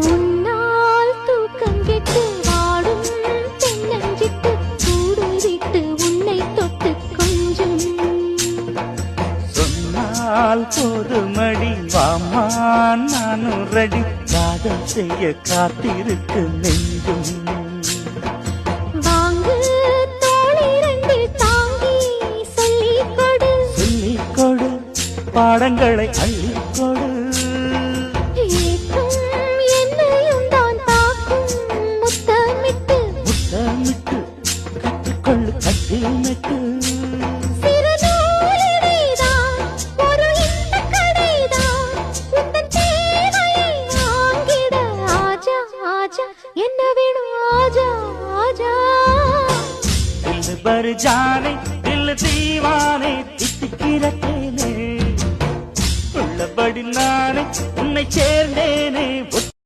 உன்னால் தூக்கம் கெட்டு வாடும் தென்னஞ்சிட்டு கூடு விட்டு உன்னை தொட்டு கொஞ்சம் சொன்னால் போதுமடி வாமா நானும் ரெடி காதல் செய்ய காத்திருக்கு நெஞ்சும் வாங்கு தோளிரண்டு தாங்கி சொல்லிக் கொடு சொல்லிக் கொடு பாடங்களை அள்ளிக் கொடு ஏக்கம் என்னையும் தான் தாக்கும் முத்தமிட்டு முத்தமிட்டு கற்றுக்கொள்ளு கட்டில் மெட்டு சிறு நூலிழைதான் ஒரு இன்பக் கடைதான் உந்தன் தேவையை வாங்கிட ஆஜா ஆஜா என்ன வேணும் ஆஜா ஆஜா दिल भर जाने दिल दीवाने தித்திக்கிறேனே உள்ளபடி நானே உன்னை சேர்ந்தேனே